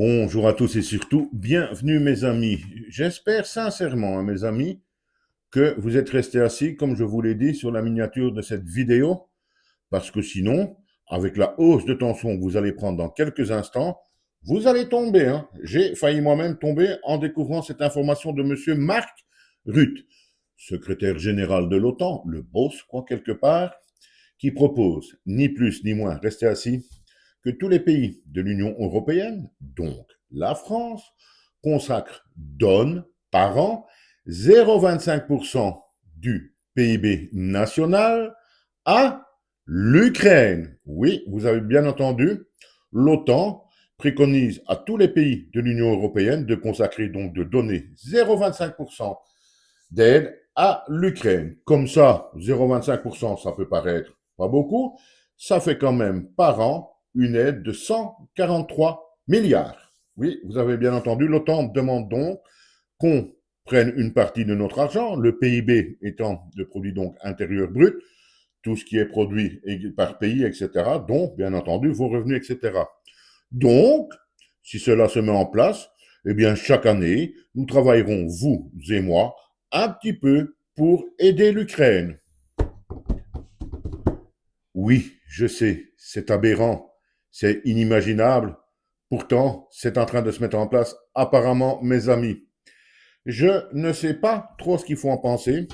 Bonjour à tous et surtout, bienvenue mes amis. J'espère sincèrement, mes amis, que vous êtes restés assis, comme je vous l'ai dit, sur la miniature de cette vidéo, parce que sinon, avec la hausse de tension que vous allez prendre dans quelques instants, vous allez tomber. J'ai failli moi-même tomber en découvrant cette information de monsieur Mark Rutte, secrétaire général de l'OTAN, le boss, quoi, quelque part, qui propose, ni plus ni moins, restez assis, que tous les pays de l'Union européenne, donc la France, donnent par an 0,25% du PIB national à l'Ukraine. Oui, vous avez bien entendu, l'OTAN préconise à tous les pays de l'Union européenne de consacrer donc de donner 0,25% d'aide à l'Ukraine. Comme ça, 0,25%, ça peut paraître pas beaucoup, ça fait quand même par an une aide de 143 milliards. Oui, vous avez bien entendu, l'OTAN demande donc qu'on prenne une partie de notre argent, le PIB étant le produit donc intérieur brut, tout ce qui est produit par pays, etc., donc bien entendu vos revenus, etc. Donc, si cela se met en place, eh bien chaque année, nous travaillerons, vous et moi, un petit peu pour aider l'Ukraine. Oui, je sais, c'est aberrant, c'est inimaginable. Pourtant, c'est en train de se mettre en place, apparemment, mes amis. Je ne sais pas trop ce qu'il faut en penser.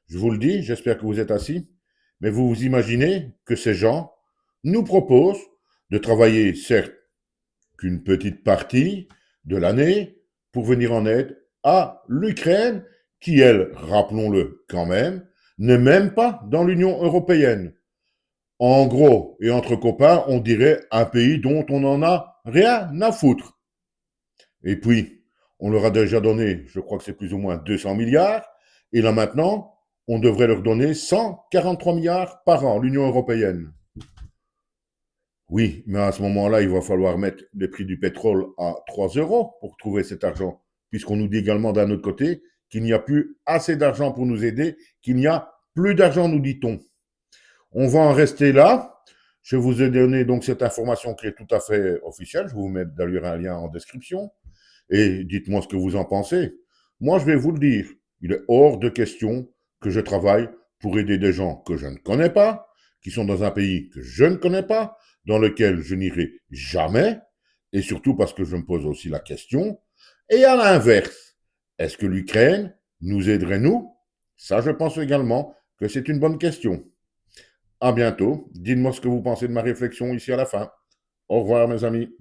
Je vous le dis, j'espère que vous êtes assis. Mais vous vous imaginez que ces gens nous proposent de travailler, certes, qu'une petite partie de l'année pour venir en aide à l'Ukraine, qui, elle, rappelons-le quand même, n'est même pas dans l'Union européenne. En gros, et entre copains, on dirait un pays dont on n'en a rien à foutre. Et puis, on leur a déjà donné, je crois que c'est plus ou moins 200 milliards, et là maintenant, on devrait leur donner 143 milliards par an, l'Union européenne. Oui, mais à ce moment-là, il va falloir mettre le prix du pétrole à 3 euros pour trouver cet argent, puisqu'on nous dit également d'un autre côté qu'il n'y a plus assez d'argent pour nous aider, qu'il n'y a plus d'argent, nous dit-on. On va en rester là. Je vous ai donné donc cette information qui est tout à fait officielle. Je vais vous mettre d'ailleurs un lien en description. Et dites-moi ce que vous en pensez. Moi, je vais vous le dire. Il est hors de question que je travaille pour aider des gens que je ne connais pas, qui sont dans un pays que je ne connais pas, dans lequel je n'irai jamais, et surtout parce que je me pose aussi la question. Et à l'inverse, est-ce que l'Ukraine nous aiderait, nous? Ça, je pense également que c'est une bonne question. À bientôt. Dites-moi ce que vous pensez de ma réflexion ici à la fin. Au revoir, mes amis.